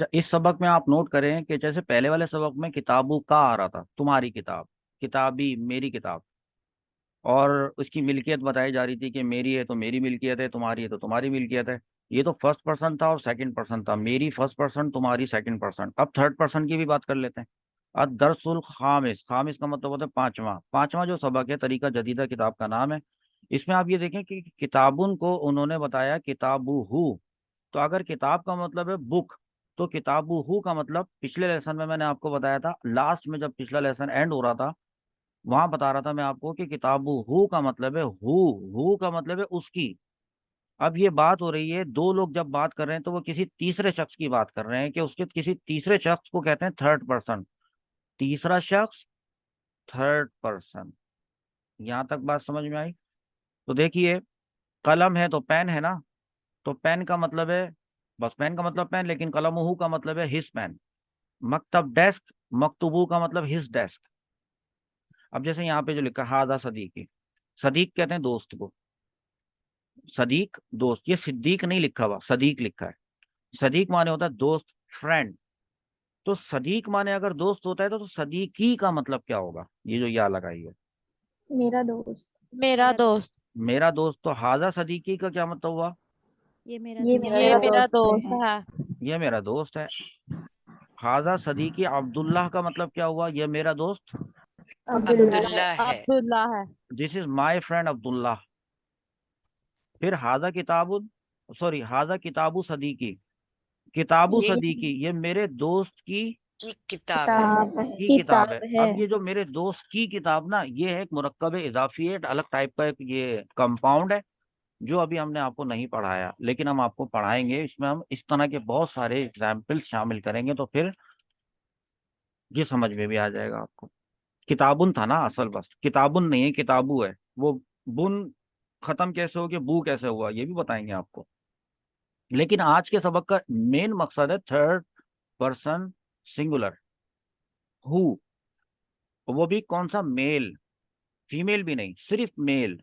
अच्छा, इस सबक में आप नोट करें कि जैसे पहले वाले सबक में किताबू का आ रहा था, तुम्हारी किताब, किताबी मेरी किताब, और उसकी मिल्कियत बताई जा रही थी कि मेरी है तो मेरी मिल्कियत है, तुम्हारी है तो तुम्हारी मिल्कियत है। ये तो फर्स्ट पर्सन था और सेकंड पर्सन था, मेरी फर्स्ट पर्सन, तुम्हारी सेकंड पर्सन। अब थर्ड पर्सन की भी बात कर लेते हैं। अदरसुल खामिस, खामिस का मतलब होता है पांचवा। पांचवा जो सबक है तरीका जदीदा किताब का नाम है। इसमें आप ये देखें कि किताबुन को उन्होंने बताया किताबू हु। तो अगर किताब का मतलब है बुक, तो किताबू हु का मतलब पिछले लेसन में मैंने आपको बताया था, लास्ट में जब पिछला लेसन एंड हो रहा था वहां बता रहा था मैं आपको कि किताबू हु का मतलब है हु। हु का मतलब है उसकी। अब ये बात हो रही है, दो लोग जब बात कर रहे हैं तो वो किसी तीसरे शख्स की बात कर रहे हैं कि उसके किसी तीसरे शख्स को कहते हैं थर्ड पर्सन। तीसरा शख्स, थर्ड पर्सन। यहां तक बात समझ में आई? तो देखिए, कलम है तो पेन है ना, तो पेन का मतलब है, बस पेन का मतलब पेन, लेकिन कलम हु का मतलब है हिज पेन। मकतब डेस्क, मकतूबू का मतलब हिज डेस्क। अब जैसे यहाँ पे जो लिखा हादा सदीकी, सदीक कहते हैं दोस्त को, सदीक दोस्त। ये सिद्दीक नहीं लिखा हुआ, सदीक लिखा है। सदीक माने होता है दोस्त, फ्रेंड। तो सदीक माने अगर दोस्त होता है तो सदीकी का मतलब क्या होगा, ये जो या लगाई है, मेरा दोस्त। मेरा दोस्त। मेरा दोस्त। तो हाजा सदीकी का क्या मतलब हुआ? ये मेरा ये दोस्त मेरा ये मेरा दोस्त दोस्त है। है। ये मेरा दोस्त है। हाजा सदीकी अब्दुल्लाह का मतलब क्या हुआ? ये मेरा दोस्त अब्दुल्ला। ये अब्दुल्ला है। अब्दुल्ला है। This is my friend Abdullah. फिर हाजा किताबु, सॉरी, हाजा किताबु सदीकी, किताबु ये सदीकी, ये मेरे दोस्त की किताब है। किताब है, की किताब है। किताब है। अब ये जो मेरे दोस्त की किताब ना, ये है एक मुरक्कब इजाफी है, एक अलग टाइप का एक ये कंपाउंड है, जो अभी हमने आपको नहीं पढ़ाया, लेकिन हम आपको पढ़ाएंगे। इसमें हम इस तरह के बहुत सारे एग्जाम्पल शामिल करेंगे, तो फिर ये समझ में भी आ जाएगा आपको। किताबुन था ना असल, बस किताबुन नहीं है, किताबू है वो। बुन खत्म कैसे हो गया, बू कैसे हुआ, ये भी बताएंगे आपको। लेकिन आज के सबक का मेन मकसद है थर्ड पर्सन सिंगुलर, हु। वो भी कौन सा? मेल। फीमेल भी नहीं, सिर्फ मेल।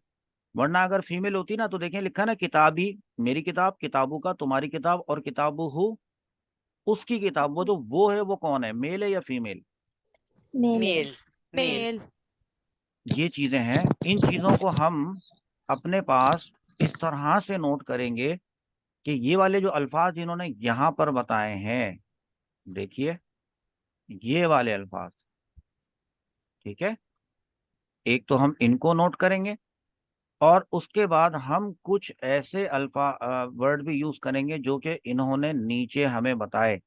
वरना अगर फीमेल होती ना तो देखें लिखा ना किताबी मेरी किताब, किताबू का तुम्हारी किताब, और किताबू हु उसकी किताब। वो जो वो है वो कौन है, मेल है या फीमेल? मेल है। मेल। मेल। मेल। ये चीजें हैं। इन चीजों को हम अपने पास इस तरह से नोट करेंगे कि ये वाले जो अल्फाज इन्होंने यहाँ पर बताए हैं, देखिए ये वाले अल्फाज, ठीक है, एक तो हम इनको नोट करेंगे, और उसके बाद हम कुछ ऐसे अल्फा वर्ड भी यूज करेंगे जो कि इन्होंने नीचे हमें बताए।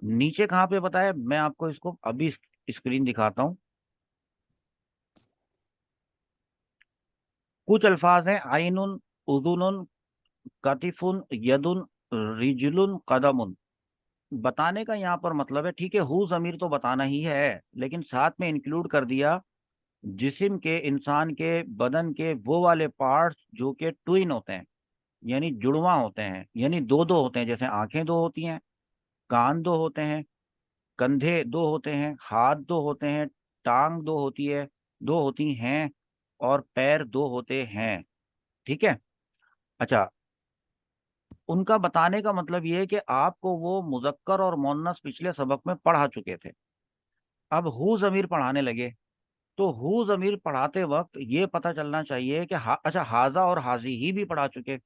नीचे कहाँ पे बताया, मैं आपको इसको अभी स्क्रीन दिखाता हूँ। कुछ अल्फाज हैं, आइनुन, उजुनुन, कतिफुन, यदुन, रिजुलुन, कदमुन। बताने का यहाँ पर मतलब है, ठीक है, हु जमीर तो बताना ही है, लेकिन साथ में इंक्लूड कर दिया जिस्म के, इंसान के बदन के वो वाले पार्ट्स जो कि ट्विन होते हैं, यानी जुड़वा होते हैं, यानी दो दो होते हैं। जैसे आंखें दो होती हैं, कान दो होते हैं, कंधे दो होते हैं, हाथ दो होते हैं, टांग दो होती है, दो होती हैं, और पैर दो होते हैं। ठीक है। अच्छा, उनका बताने का मतलब ये है कि आपको वो मुजक्कर और मुन्नस पिछले सबक में पढ़ा चुके थे। अब हु जमीर पढ़ाने लगे, तो हु जमीर पढ़ाते वक्त ये पता चलना चाहिए कि अच्छा, हाजा और हाजी ही भी पढ़ा चुके।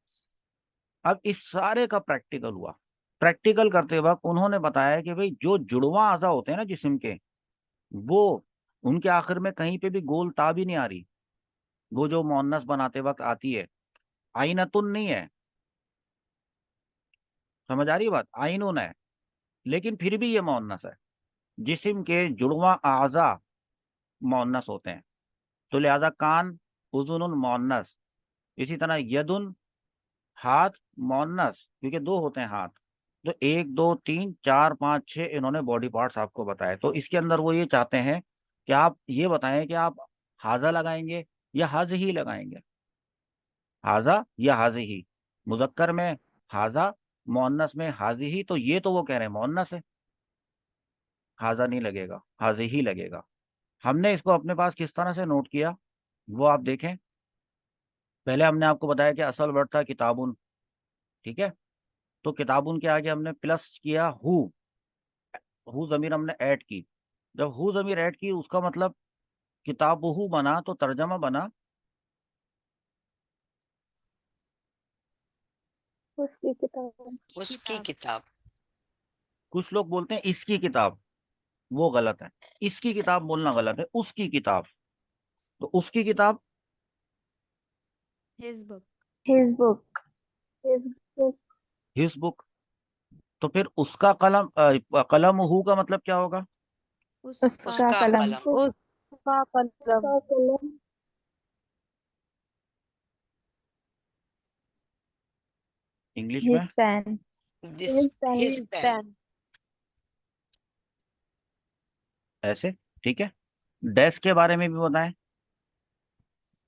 अब इस सारे का प्रैक्टिकल हुआ। प्रैक्टिकल करते वक्त उन्होंने बताया कि भाई जो जुड़वा अज़ा होते हैं ना जिस्म के, वो उनके आखिर में कहीं पे भी गोल ता भी नहीं आ रही, वो जो मुअन्नस बनाते वक्त आती है। आइनतुन नहीं है, समझ आ रही है बात? आइनुन है, लेकिन फिर भी ये मुअन्नस है। जिस्म के जुड़वा आज़ा मुअन्नस होते हैं, तो लिहाजा कान, उज़ुनुन मुअन्नस। इसी तरह यदुन, हाथ, मुअन्नस, क्योंकि दो होते हैं हाथ। तो एक दो तीन चार पाँच छः इन्होंने बॉडी पार्ट्स आपको बताए। तो इसके अंदर वो ये चाहते हैं कि आप ये बताएं कि आप हाजा लगाएंगे या हाज ही लगाएंगे, हाजा या हाजी ही। मुजक्कर में हाजा, मुअन्नस में हाजी ही। तो ये तो वो कह रहे हैं मुअन्नस है, हाजा नहीं लगेगा, हाजी ही लगेगा। हमने इसको अपने पास किस तरह से नोट किया, वो आप देखें। पहले हमने आपको बताया कि असल वर्ड था किताबुन, ठीक है। तो किताबुन के आगे हमने प्लस किया हु जमीर हमने ऐड की। जब हु जमीर ऐड की उसका मतलब किताबुहु बना, तो तर्जमा बना उसकी किताब। उसकी किताब। कुछ लोग बोलते हैं इसकी किताब, वो गलत है। इसकी किताब बोलना गलत है, उसकी किताब। तो उसकी किताब his book. His book. His book. His book. तो फिर उसका कलम कलम हु का मतलब क्या होगा? उसका उसका उसका कलम। कलम। उसका कलम। इंग्लिश में his pen. This his pen. ऐसे, ठीक है। डेस्क के बारे में भी बताएं।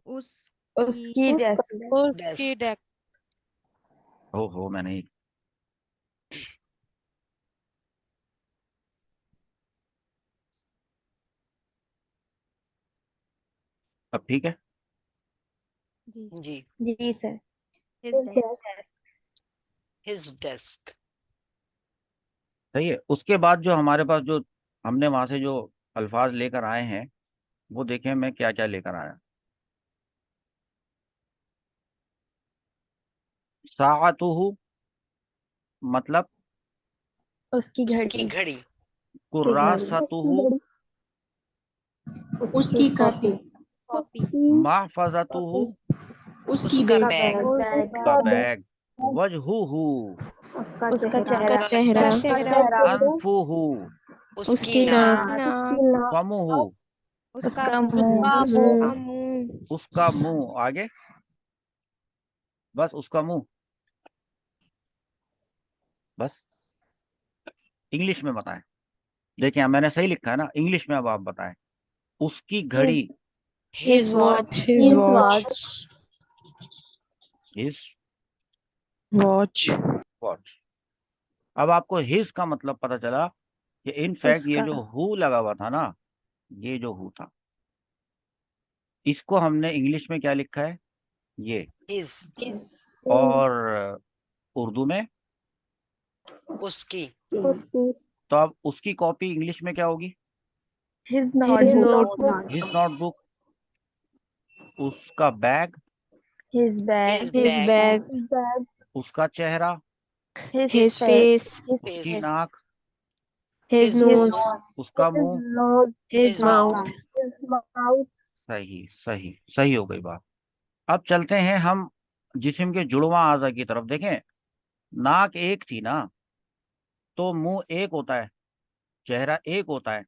उसकी उसकी डेस्क। उसकी डेस्क। डेस्क। हो मैंने अब ठीक है। जी। जी। जी sir. His desk. His desk. सही है। उसके बाद जो हमारे पास जो हमने वहां से जो अल्फाज लेकर आए हैं, वो देखें मैं क्या क्या लेकर आया। साअतुहु मतलब उसकी उसकी घड़ी। घड़ी। कुर्रासतुहु उसकी कॉपी। कॉपी। महफजतुहु उसका बैग। का बैग। वजहुहु उसका चेहरा। उसका चेहरा। अनफुहु उसकी उसकी नाक। नाक। फमुहु उसका उसका मुंह। मुंह। उसका मुंह। उसका मुंह। आगे बस उसका मुंह, बस। इंग्लिश में बताएं। देखिए मैंने सही लिखा है ना, इंग्लिश में अब आप बताएं। उसकी घड़ी। His his watch. His watch. His Watch. Watch. अब आपको हिज का मतलब पता चला कि इनफैक्ट ये उसका। जो हु लगा हुआ था ना, ये जो हु था, इसको हमने इंग्लिश में क्या लिखा है? ये। हिज। और उर्दू में उसकी। उसकी। तो अब उसकी कॉपी इंग्लिश में क्या होगी? His His notebook. His notebook. उसका bag. His his bag. His bag. bag. उसका चेहरा। His His face. face. उसकी फेस। नाक। His his nose. नोज। उसका मुंह। His his mouth. माउथ। सही सही सही हो गई बात। अब चलते हैं हम जिस्म के जुड़वा आज़ा की तरफ। देखें, नाक एक थी ना, तो मुंह एक होता है, चेहरा एक होता है,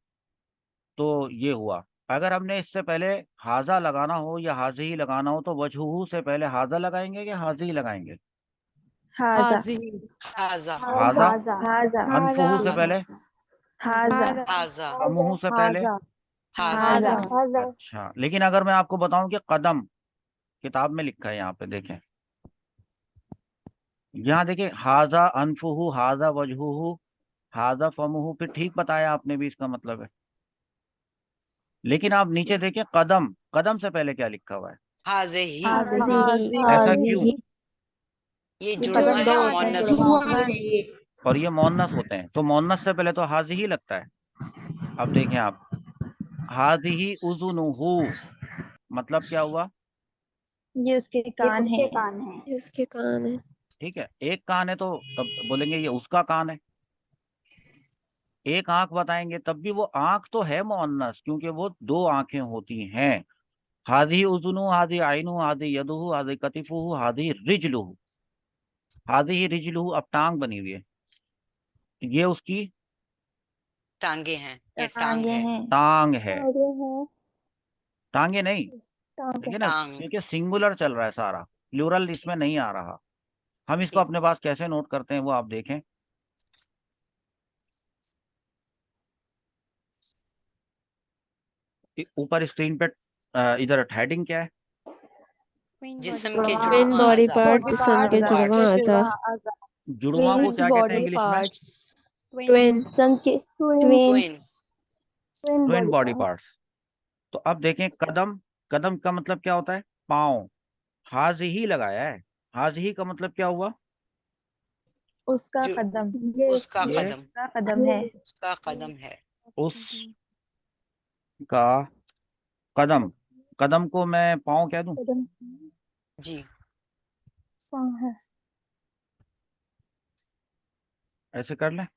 तो ये हुआ। अगर हमने इससे पहले हाजा लगाना हो या हाजी ही लगाना हो, तो वजहू से पहले हाजा लगाएंगे कि हाजी ही लगाएंगे? हाजा। Hazi. हाजा। हाजा। हाजा। अनफुहू से हाजा। पहले हाजा। हाजा। फमुहू से पहले। हाजा। Haza. अच्छा, लेकिन अगर मैं आपको बताऊं कि कदम, किताब में लिखा है यहाँ पे देखें, यहाँ देखिए, हाजा अनफुहू, हाजा वजहुहू, हाजा फमुहू, फिर ठीक बताया आपने भी, इसका मतलब है। लेकिन आप नीचे देखें, कदम, कदम से पहले क्या लिखा हुआ है? हाजे ही। ऐसा क्यों? ये ये जुड़वा कदम है दो और होते हैं, मोनस। जुड़वा होता है। और ये मोन्नस होते हैं, तो मोन्नस से पहले तो हाजी ही लगता है। अब देखें आप, हाजी ही उजुनुहु मतलब क्या हुआ? ये उसके कान है। ये उसके कान है। ठीक है, एक कान है तो तब बोलेंगे ये उसका कान है। एक आंख बताएंगे तब भी वो आंख तो है मुअन्नस, क्योंकि वो दो आंखें होती हैं। हादी उजुनु, हादी आइनु, हादी यदुहु, हादी कतिफुहु, हादी रिजलुहु। हादी ही रिजलुहु, अब टांग बनी हुई है, ये उसकी टांगे हैं, ये टांग टांगे है। हैं। टांग है। टांगे हैं। टांगे नहीं, टांगे। देखिए ना, टांग। क्योंकि सिंगुलर चल रहा है सारा, प्लूरल इसमें नहीं आ रहा। हम इसको ठीक। अपने पास कैसे नोट करते हैं वो आप देखें। ऊपर स्क्रीन पे इधर हेडिंग क्या है? Twin body जिस्म के part. जुड़वा Twin बॉडी body आजा। part. जिस्म के बॉडी जुड़वा पार्ट्स। आजा. जुड़वा को क्या कहते हैं इंग्लिश में? Twin. Twin. Twin body parts. तो अब देखें, कदम, कदम का मतलब क्या होता है? पाँव। हाज ही लगाया है, हाज ही का मतलब क्या हुआ? उसका जो कदम, उसका ये कदम, उसका कदम है, उसका कदम है। उसका कदम, कदम को मैं पाँव कह दूं? कदम जी, पाँव है, ऐसे कर लें।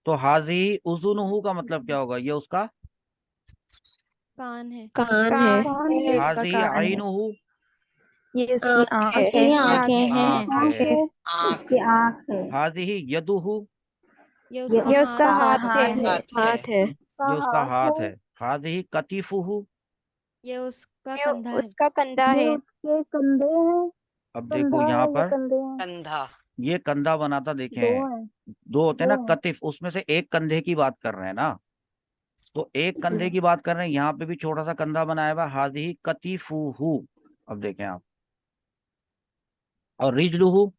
तो हाजी उजुनहू का मतलब क्या होगा? ये उसका कान है। कान है, ये उसका हाजी कान है, आइनुहू, ये उसकी आँख आँख है। है, ये आँख है। आँख, आँख है, हाजी यदुहू, ये ये उसका उसका हाथ हाथ है। है, हाथ है। हाथ है। ये उसका हाथ है। हाजी कतीफुहू, ये उसका कंधा है। उसका कंधा है, उसके कंधे हैं, अब देखो यहाँ पर कंधे हैं, कंधा, ये कंधा बनाता दो देखें, हैं, दो होते हैं ना दो हैं, कतिफ, उसमें से एक कंधे की बात कर रहे हैं ना, तो एक कंधे की बात कर रहे हैं, यहाँ पे भी छोटा सा कंधा बनाया हुआ, हाजी कतीफुहू। अब देखें आप, और रिजलुहू,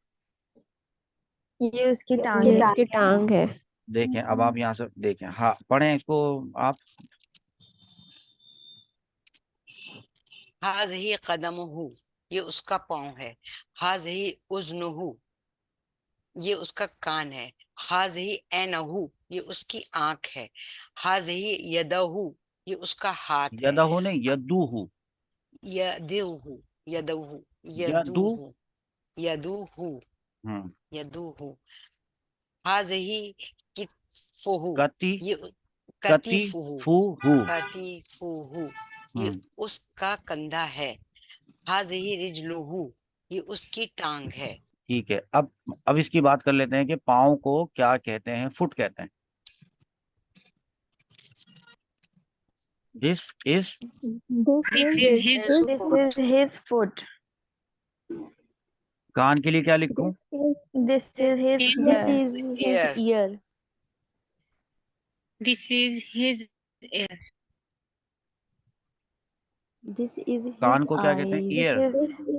ये उसकी टांग ये है, उसकी टांग है। देखें अब आप यहाँ से देखें, हाँ पढ़ें इसको आप। हाज़िही कदमुहु, ये उसका पाँव है। हाज़िही उज़्नुहु, ये उसका कान है। हाज़िही ऐनहु, ये उसकी आंख है। हाज़िही यदहु, ये उसका हाथ है। यदहू ने यदुहू, यदुहु, यदुहु, यदु, यदुहु, यदुहु, हम्म, यदुहु। हाज़िही कितफुहु, कति, ये कतीफुहु, कतीफुहू, कतीफुहु, ये हम्म, उसका कंधा है। हाज़िही रिजलुहु, ये उसकी टांग है। ठीक है। अब इसकी बात कर लेते हैं कि पाँव को क्या कहते हैं? फुट कहते हैं। This is, this This is is this is his foot, कान के लिए क्या लिखूं? This is his This Ear, ear, this is his ear. This is कान हिज को क्या कहते हैं? Eyes, ear.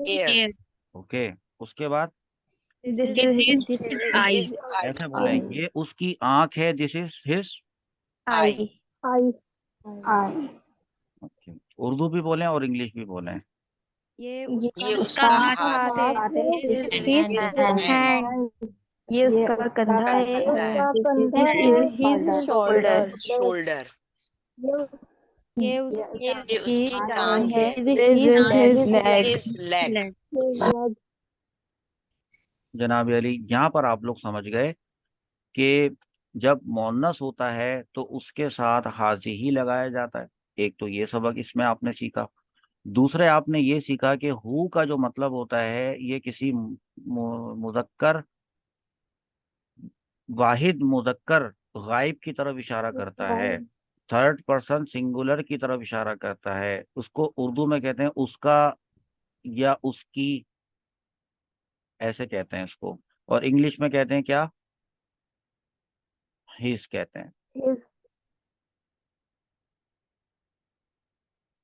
ear. Ear. Okay, उसके बाद this This is is This his is eyes. his eye, ऐसे बोले, ये उसकी आंख है, this is his. I, I, I, okay, Urdu भी बोलें और इंग्लिश भी बोलें। ये ये ये उसका उसका हाथ हाथ है। है। This This is is his his hand, hand. ये उसका कंधा है, कंधा है। This is his shoulder, Shoulder, ये ये उसकी ये उसकी उसकी टांग टांग है, है। This is his leg. His leg. leg. जनाब अली, यहाँ पर आप लोग समझ गए कि जब मोन्नस होता है तो उसके साथ हाजी ही लगाया जाता है। एक तो ये सबक इसमें आपने सीखा। दूसरे आपने ये सीखा कि हु का जो मतलब होता है, ये किसी मुजक्कर, वाहिद मुजक्कर गायब की तरफ इशारा करता है, थर्ड पर्सन सिंगुलर की तरफ इशारा करता है। उसको उर्दू में कहते हैं उसका या उसकी, ऐसे कहते हैं इसको। और इंग्लिश में कहते हैं क्या? हिज कहते हैं।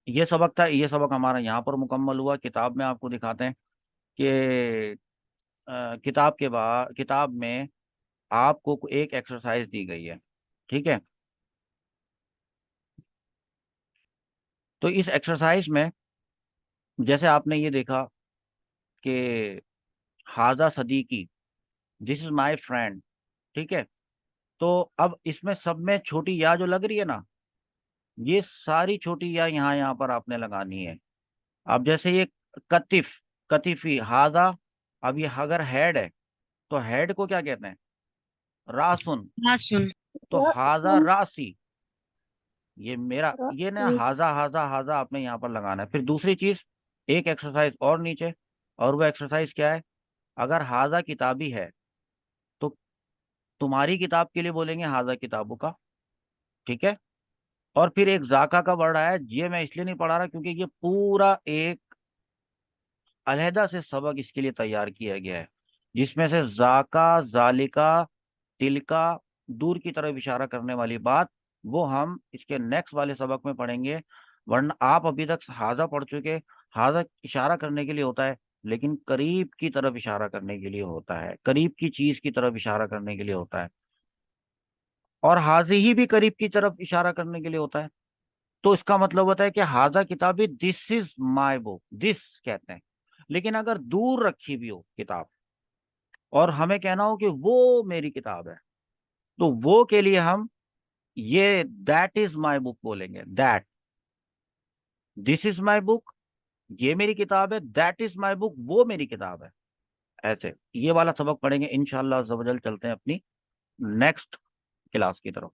ये सबक था, ये सबक हमारा यहाँ पर मुकम्मल हुआ। किताब में आपको दिखाते हैं कि किताब के बाद, किताब में आपको एक एक्सरसाइज दी गई है, ठीक है? तो इस एक्सरसाइज में जैसे आपने ये देखा कि Haja Sadiqi, this is my friend, ठीक है? तो अब इसमें सब में छोटी या जो लग रही है ना, ये सारी छोटी या यहाँ पर आपने लगानी है। अब जैसे ये कतिफ, कतिफी, हाजा, अब ये अगर हेड है तो हेड को क्या कहते हैं? रासुन। Masun. तो हाजा रासी, ये मेरा, ये ना हाजा हाजा हाजा आपने यहाँ पर लगाना है। फिर दूसरी चीज, एक एक्सरसाइज और नीचे, और वो एक्सरसाइज क्या है? अगर हाजा किताबी है तो तुम्हारी किताब के लिए बोलेंगे हाजा किताबों का, ठीक है? और फिर एक जाका का वर्ड आया, ये मैं इसलिए नहीं पढ़ा रहा क्योंकि ये पूरा एक अलहदा से सबक इसके लिए तैयार किया गया है, जिसमें से जाका, जालिका, तिलका, दूर की तरफ इशारा करने वाली बात, वो हम इसके नेक्स्ट वाले सबक में पढ़ेंगे। वरना आप अभी तक हाजा पढ़ चुके। हाजा इशारा करने के लिए होता है, लेकिन करीब की तरफ इशारा करने के लिए होता है, करीब की चीज की तरफ इशारा करने के लिए होता है। और हाजी ही भी करीब की तरफ इशारा करने के लिए होता है। तो इसका मतलब होता है कि हाजा किताबी, this is my book, this कहते हैं। लेकिन अगर दूर रखी भी हो किताब, और हमें कहना हो कि वो मेरी किताब है, तो वो के लिए हम ये दैट इज माई बुक बोलेंगे। That, this is my book, ये मेरी किताब है। दैट इज माई बुक, वो मेरी किताब है। ऐसे ये वाला सबक पढ़ेंगे इंशाल्लाह अज़्ज़ा वजल। चलते हैं अपनी नेक्स्ट क्लास की तरफ।